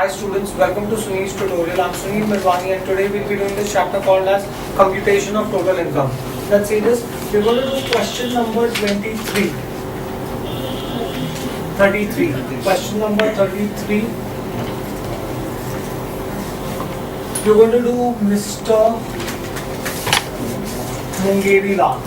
Hi students, welcome to Sunil's tutorial. I'm Sunil Mirwani and today we'll be doing this chapter called as computation of total income. Let's see this. We're going to do question number 33. Question number 33. You're going to do Mr. Mungeri Lal.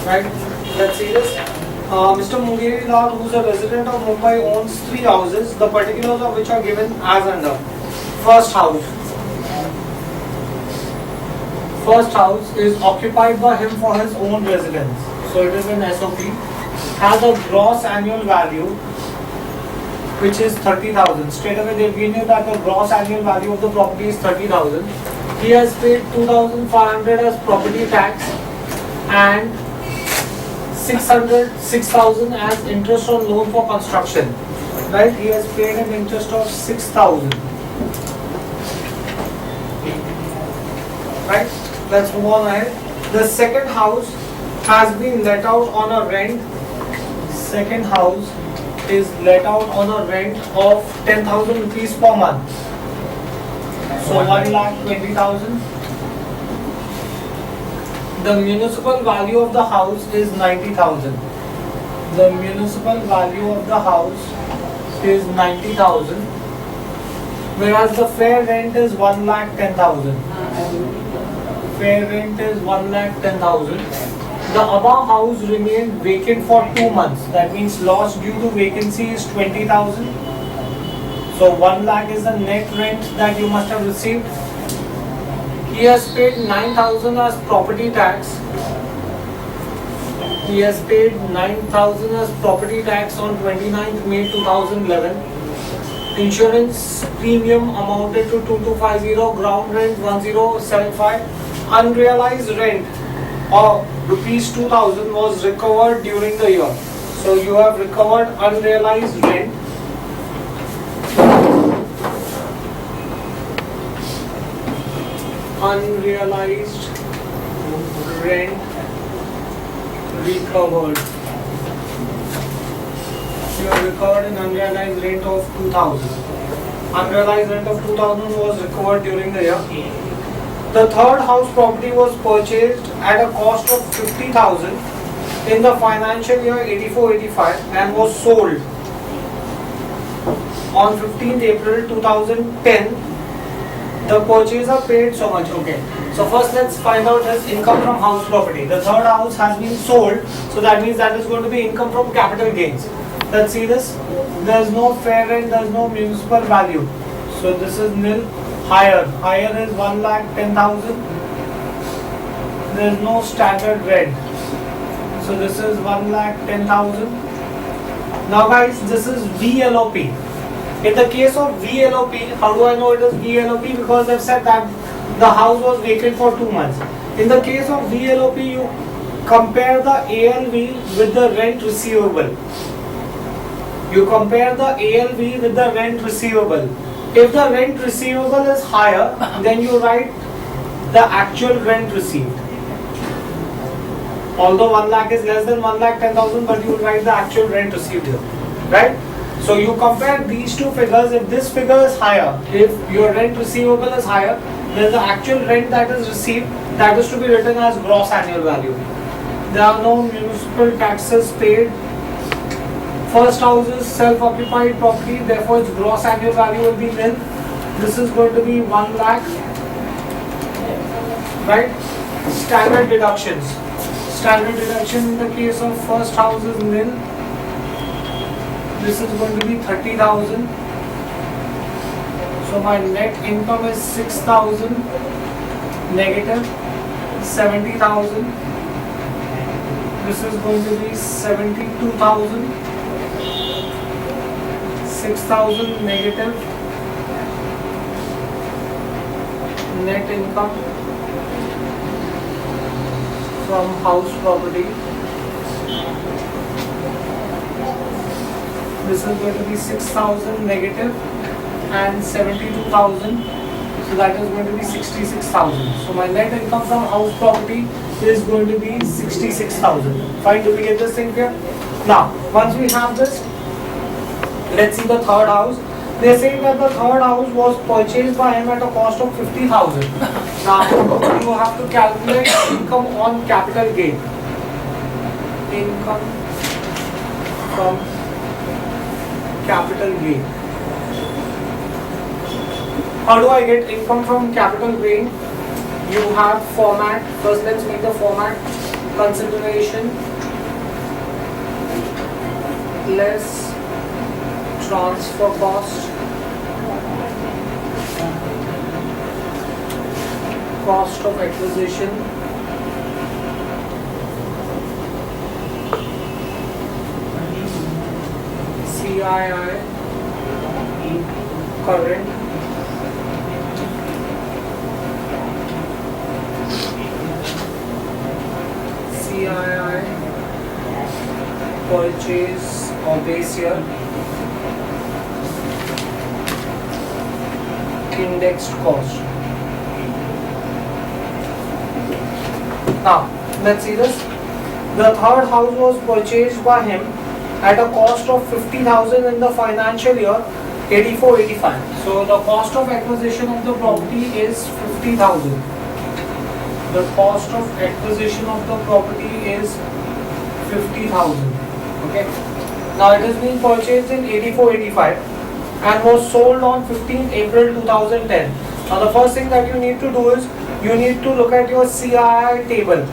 Right? Let's see this. Mr. Mungeri Lal, who is a resident of Mumbai, owns 3 houses, the particulars of which are given as under. First house is occupied by him for his own residence. So it is an SOP. Has a gross annual value which is 30,000. Straight away they give you that the gross annual value of the property is 30,000. He has paid 2,500 as property tax and 6,000 as interest on loan for construction. Right? He has paid an interest of 6,000. Right? Let's move on ahead. The second house has been let out on a rent. Second house is let out on a rent of 10,000 rupees per month. So 1,20,000. The municipal value of the house is 90,000. The municipal value of the house is 90,000. Whereas the fair rent is 1,10,000. Fair rent is 1,10,000. The above house remained vacant for 2 months. That means loss due to vacancy is 20,000. So 1 lakh is the net rent that you must have received. He has paid 9,000 as property tax. He has paid 9,000 as property tax on 29th May 2011. Insurance premium amounted to 2250, ground rent 1075. Unrealized rent of rupees 2,000 was recovered during the year. So you have recovered unrealized rent. Unrealized rent recovered. You have recovered an unrealized rent of 2,000. Unrealized rent of 2,000 was recovered during the year. The third house property was purchased at a cost of 50,000 in the financial year 84-85 and was sold on 15th April 2010. The purchaser paid so much. Okay. So first let's find out his income from house property. The third house has been sold, so that means that is going to be income from capital gains. Let's see this. There is no fair rent, there is no municipal value. So this is nil. Higher is 1,10,000. There is no standard rent. So this is 1,10,000. Now guys, this is VLOP. In the case of VLOP, how do I know it is VLOP? Because they've said that the house was vacant for 2 months. In the case of VLOP, you compare the ALV with the rent receivable. You compare the ALV with the rent receivable. If the rent receivable is higher, then you write the actual rent received. Although 1 lakh is less than 1,10,000, but you write the actual rent received here. Right? So you compare these two figures. If this figure is higher, if your rent receivable is higher, then the actual rent that is received, that is to be written as gross annual value. There are no municipal taxes paid. First house is self-occupied property, therefore its gross annual value will be nil. This is going to be 1 lakh. Right? Standard deductions. Standard deduction in the case of first house is nil. This is going to be 30,000. So my net income is 6,000 negative 70,000. This is going to be 72,000. 6,000 negative net income from house property. This is going to be 6,000 negative and 72,000. So that is going to be 66,000. So my net income from house property is going to be 66,000. Fine, do we get this thing here? Now, once we have this, Let's see the third house. They're saying that the third house was purchased by him at a cost of 50,000. Now you have to calculate income on capital gain. Income from capital gain. How do I get income from capital gain? You have format. First let's make the format. Consideration less transfer cost, cost of acquisition, CII, current, CII, purchase or base year, indexed cost. Now let's see this. The third house was purchased by him at a cost of 50,000 in the financial year 84-85. So the cost of acquisition of the property is 50,000. The cost of acquisition of the property is 50,000. Okay. Now it is being purchased in 84-85 and was sold on 15 April 2010. Now the first thing that you need to do is you need to look at your CII table.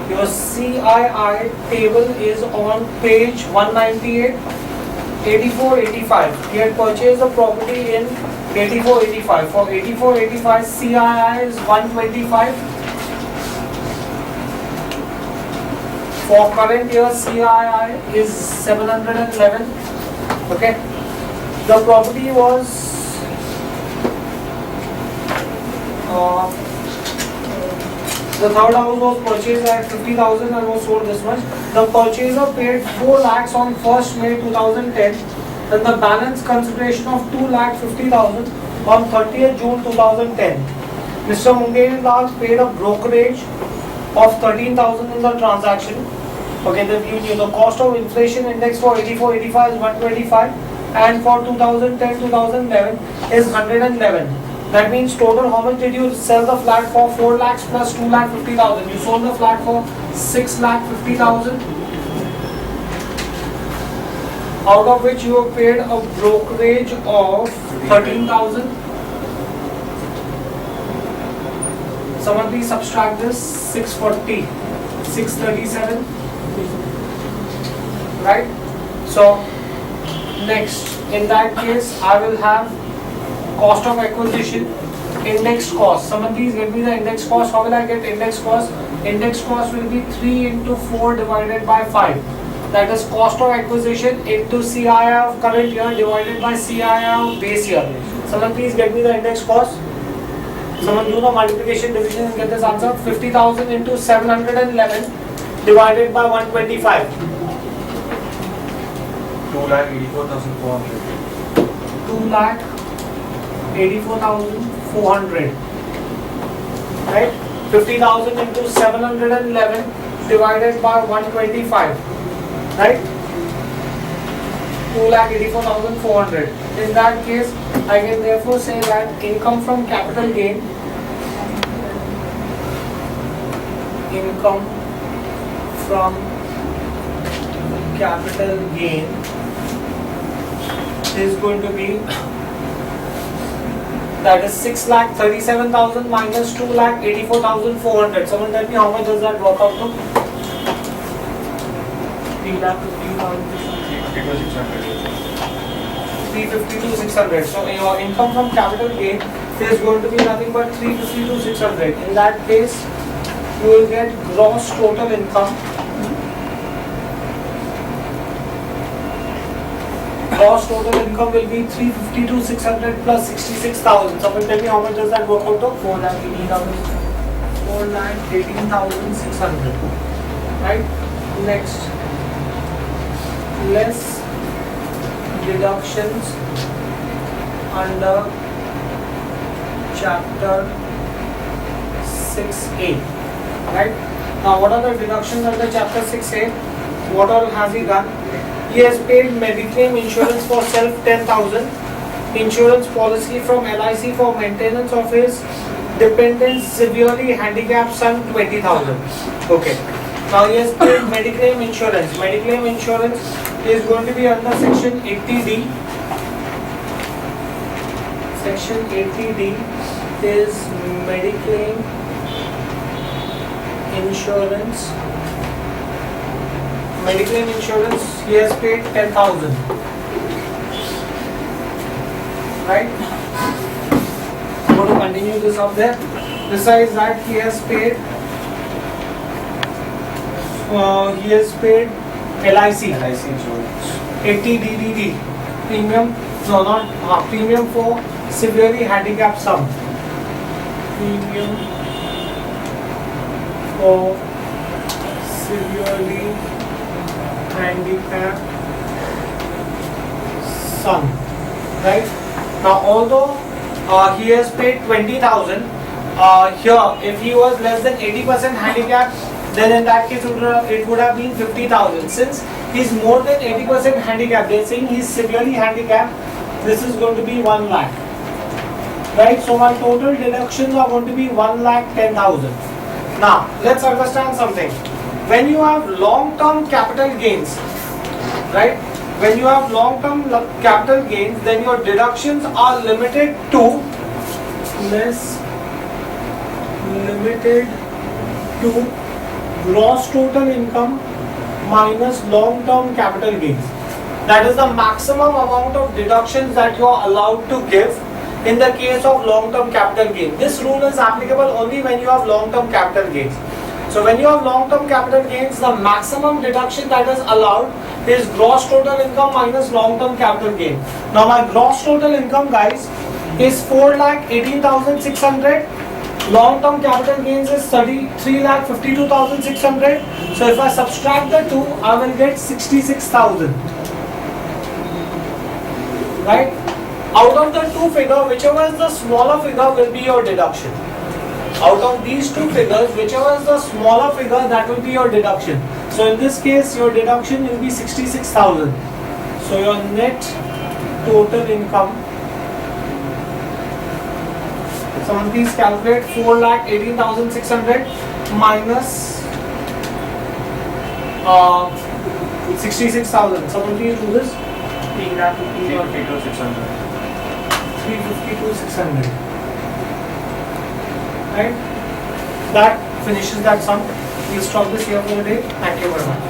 Your CII table is on page 198, 84-85. He had purchased the property in 84-85. For 84-85 CII is 125. For current year CII is 711. Okay. The property was the third house was purchased at 50,000 and was sold this much. The purchaser paid 4 lakhs on 1st May 2010 and the balance consideration of 2,50,000 on 30th June 2010. Mr. Mungenlal paid a brokerage of 13,000 in the transaction. Okay, the cost of inflation index for 84-85 is 125 and for 2010-2011 is 111. That means total how much did you sell the flat for? 4 lakhs plus 2,50,000. You sold the flat for 6,50,000. Out of which you have paid a brokerage of 13,000. Someone please subtract this. 640, 637. Right? So next, in that case, I will have cost of acquisition, index cost. Someone please give me the index cost. How will I get index cost? Index cost will be 3 into 4 divided by 5. That is cost of acquisition into CII of current year divided by CII of base year. Someone please get me the index cost. Someone do the multiplication division and get this answer. 50,000 into 711 divided by 125. 2,84,400. 2,84,400. Right? 50,000 into 711 divided by 125. Right? 2,84,400. In that case, I can therefore say that income from capital gain, income from capital gain is going to be, that is 6,37,000 minus 2,84,400. Someone tell me how much does that work out to? 352,600. So your income from capital gain is going to be nothing but 352,600. In that case, you will get gross total income. Gross total income will be 352,600 plus 66,000. Someone tell me how much does that work out to? 4,18,600. Right? Next, less deductions under chapter 6A. Right? Now, what are the deductions under chapter 6A? What all has he done? He He has paid Mediclaim insurance for self 10,000. Insurance policy from LIC for maintenance of his dependent severely handicapped son 20,000. Okay. Now he has paid Mediclaim insurance. Mediclaim insurance is going to be under section 80D. Section 80D is Mediclaim insurance. Mediclaim insurance, he has paid 10,000. Right? I'm going to continue this up there. Besides that, he has paid LIC insurance. 80 DDD premium, no, not premium for severely handicapped sum. Premium for severely handicapped son. Right? Now, although he has paid 20,000, here if he was less than 80% handicapped, then in that case it would have been 50,000. Since he's more than 80% handicapped, they're saying he's severely handicapped, this is going to be 1 lakh. Right? So my total deductions are going to be 1,10,000. Now let's understand something. When you have long-term capital gains, right? When you have long-term capital gains, then your deductions are limited to gross total income minus long-term capital gains. That is the maximum amount of deductions that you are allowed to give in the case of long-term capital gain. This rule is applicable only when you have long-term capital gains. So when you have long-term capital gains, the maximum deduction that is allowed is gross total income minus long-term capital gain. Now my gross total income, guys, is 4,18,600. Long-term capital gains is 3,52,600. So if I subtract the two, I will get 66,000. Right? Out of the two figures, whichever is the smaller figure will be your deduction. Out of these two figures, whichever is the smaller figure, that will be your deduction. So in this case, your deduction will be 66,000. So your net total income, someone please calculate 4,18,600 minus 66,000. Someone please do this. 352,600. Right? That finishes that sum. We'll stop this here for the day. Thank you very much.